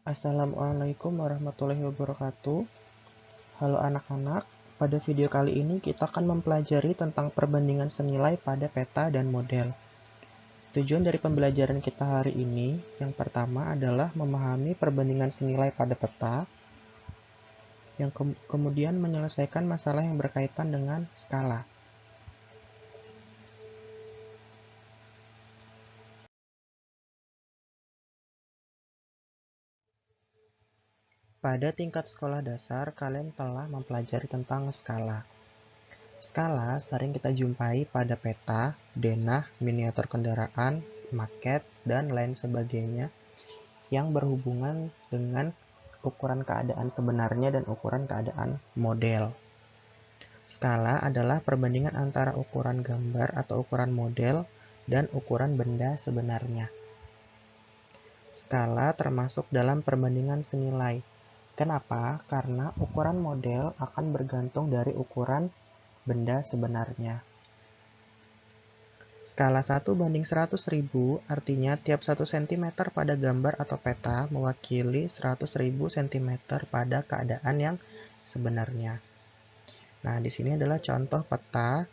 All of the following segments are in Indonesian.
Assalamualaikum warahmatullahi wabarakatuh. Halo anak-anak, pada video kali ini kita akan mempelajari tentang perbandingan senilai pada peta dan model. Tujuan dari pembelajaran kita hari ini, yang pertama adalah memahami perbandingan senilai pada peta, yang kemudian menyelesaikan masalah yang berkaitan dengan skala. Pada tingkat sekolah dasar, kalian telah mempelajari tentang skala. Skala sering kita jumpai pada peta, denah, miniatur kendaraan, maket, dan lain sebagainya yang berhubungan dengan ukuran keadaan sebenarnya dan ukuran keadaan model. Skala adalah perbandingan antara ukuran gambar atau ukuran model dan ukuran benda sebenarnya. Skala termasuk dalam perbandingan senilai. Kenapa? Karena ukuran model akan bergantung dari ukuran benda sebenarnya. Skala 1:100.000 artinya tiap 1 cm pada gambar atau peta mewakili 100.000 cm pada keadaan yang sebenarnya. Nah, di sini adalah contoh peta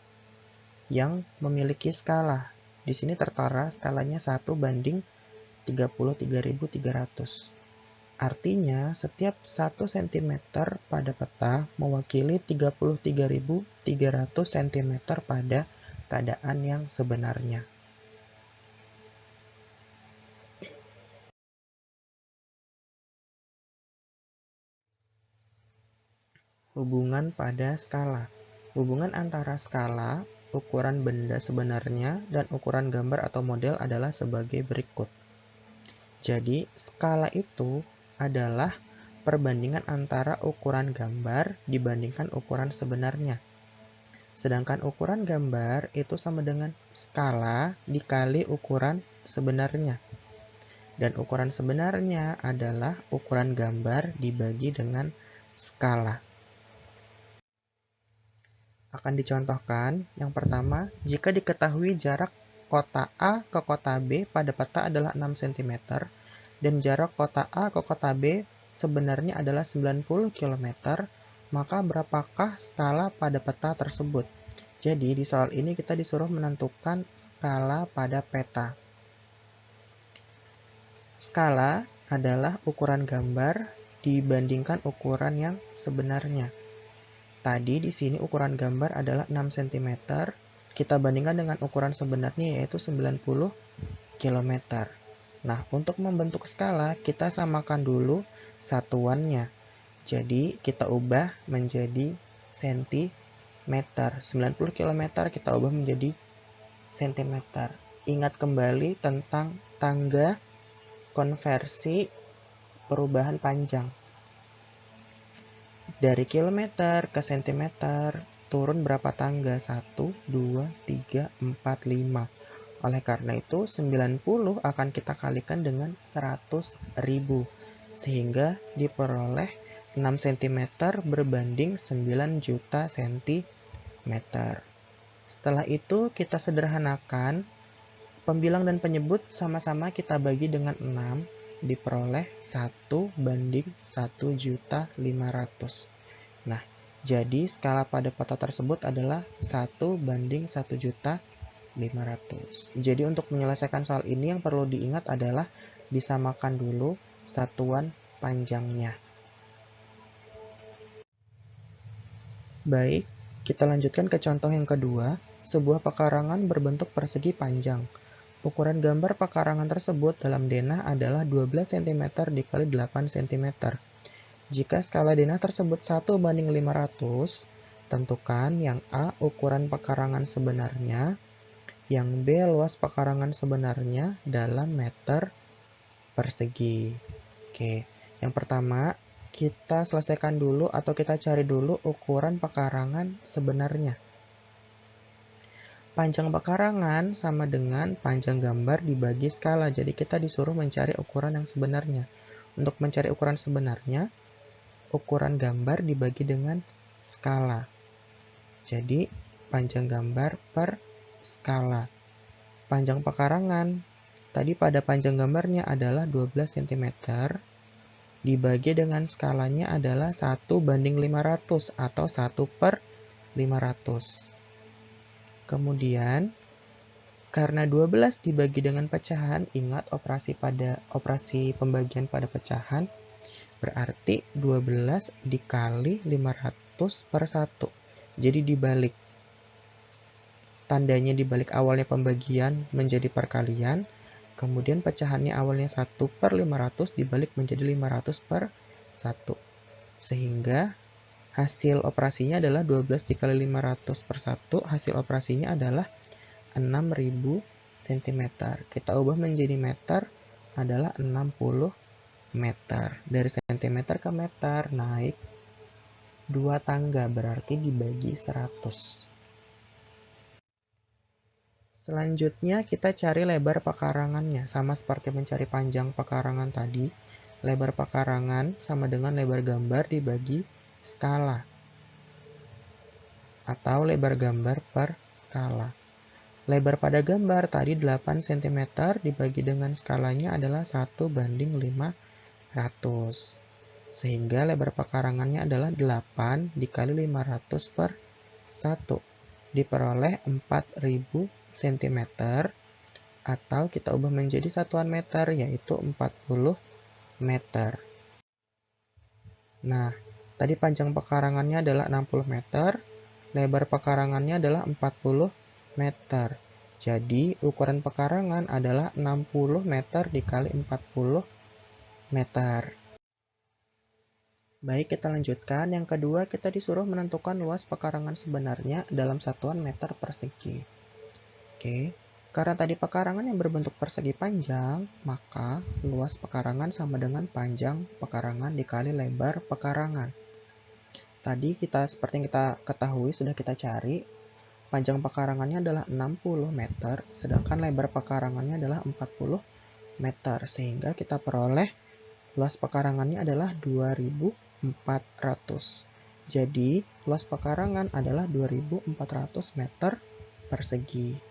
yang memiliki skala. Di sini tertera skalanya 1:33.300. Artinya, setiap 1 cm pada peta mewakili 33.300 cm pada keadaan yang sebenarnya. Hubungan pada skala. Hubungan antara skala, ukuran benda sebenarnya, dan ukuran gambar atau model adalah sebagai berikut. Jadi, skala itu adalah perbandingan antara ukuran gambar dibandingkan ukuran sebenarnya. Sedangkan ukuran gambar itu sama dengan skala dikali ukuran sebenarnya. Dan ukuran sebenarnya adalah ukuran gambar dibagi dengan skala. Akan dicontohkan, yang pertama, jika diketahui jarak kota A ke kota B pada peta adalah 6 cm, dan jarak kota A ke kota B sebenarnya adalah 90 km, maka berapakah skala pada peta tersebut? Jadi, di soal ini kita disuruh menentukan skala pada peta. Skala adalah ukuran gambar dibandingkan ukuran yang sebenarnya. Tadi di sini ukuran gambar adalah 6 cm. Kita bandingkan dengan ukuran sebenarnya yaitu 90 km. Nah, untuk membentuk skala, kita samakan dulu satuannya. Jadi, kita ubah menjadi cm. 90 km kita ubah menjadi cm. Ingat kembali tentang tangga konversi perubahan panjang. Dari kilometer ke sentimeter, turun berapa tangga? 1, 2, 3, 4, 5. Oleh karena itu, 90 akan kita kalikan dengan 100.000. Sehingga diperoleh 6 cm berbanding 9 juta cm. Setelah itu, kita sederhanakan. Pembilang dan penyebut sama-sama kita bagi dengan 6. Diperoleh 1:1.500. Nah, jadi skala pada peta tersebut adalah 1:1.500. Jadi untuk menyelesaikan soal ini yang perlu diingat adalah disamakan dulu satuan panjangnya. Baik, kita lanjutkan ke contoh yang kedua. Sebuah pekarangan berbentuk persegi panjang. Ukuran gambar pekarangan tersebut dalam denah adalah 12 cm dikali 8 cm. Jika skala denah tersebut 1:500, tentukan yang A ukuran pekarangan sebenarnya, yang B luas pekarangan sebenarnya dalam meter persegi. Oke, yang pertama kita selesaikan dulu atau kita cari dulu ukuran pekarangan sebenarnya. Panjang pekarangan sama dengan panjang gambar dibagi skala. Jadi kita disuruh mencari ukuran yang sebenarnya. Untuk mencari ukuran sebenarnya, ukuran gambar dibagi dengan skala. Jadi panjang gambar per skala. Panjang pekarangan. Tadi pada panjang gambarnya adalah 12 cm. dibagi dengan skalanya adalah 1:500 atau 1/500. Kemudian, karena 12 dibagi dengan pecahan, ingat operasi pembagian pada pecahan, berarti 12 dikali 500 per 1. Jadi dibalik. Tandanya dibalik awalnya pembagian menjadi perkalian, kemudian pecahannya awalnya 1/500 dibalik menjadi 500 per 1. Sehingga hasil operasinya adalah 12 dikali 500 per 1, hasil operasinya adalah 6.000 cm. Kita ubah menjadi meter adalah 60 meter. Dari cm ke meter naik 2 tangga, berarti dibagi 100. Selanjutnya kita cari lebar pekarangannya. Sama seperti mencari panjang pekarangan tadi, lebar pekarangan sama dengan lebar gambar dibagi skala, atau lebar gambar per skala. Lebar pada gambar tadi 8 cm dibagi dengan skalanya adalah 1:500. Sehingga lebar pekarangannya adalah 8 dikali 500 per 1. Diperoleh 4000 cm, atau kita ubah menjadi satuan meter, yaitu 40 meter. Nah, tadi panjang pekarangannya adalah 60 meter, lebar pekarangannya adalah 40 meter. Jadi, ukuran pekarangan adalah 60 meter dikali 40 meter. Baik, kita lanjutkan. Yang kedua, kita disuruh menentukan luas pekarangan sebenarnya dalam satuan meter persegi. Oke, karena tadi pekarangan yang berbentuk persegi panjang, maka luas pekarangan sama dengan panjang pekarangan dikali lebar pekarangan. Tadi seperti yang kita ketahui, sudah kita cari, panjang pekarangannya adalah 60 meter, sedangkan lebar pekarangannya adalah 40 meter, sehingga kita peroleh luas pekarangannya adalah 2400. Jadi, luas pekarangan adalah 2400 meter persegi.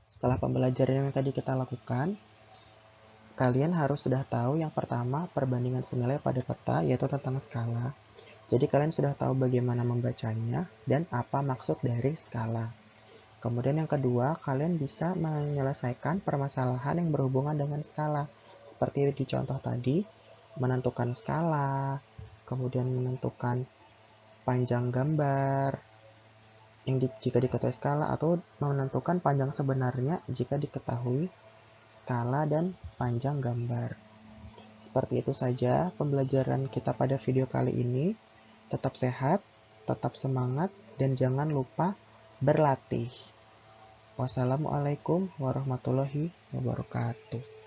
Setelah pembelajaran yang tadi kita lakukan, kalian harus sudah tahu yang pertama perbandingan senilai pada peta, yaitu tentang skala. Jadi kalian sudah tahu bagaimana membacanya dan apa maksud dari skala. Kemudian yang kedua, kalian bisa menyelesaikan permasalahan yang berhubungan dengan skala. Seperti di contoh tadi, menentukan skala, kemudian menentukan panjang gambar jika diketahui skala, atau menentukan panjang sebenarnya jika diketahui skala dan panjang gambar. Seperti itu saja pembelajaran kita pada video kali ini. Tetap sehat, tetap semangat, dan jangan lupa berlatih. Wassalamualaikum warahmatullahi wabarakatuh.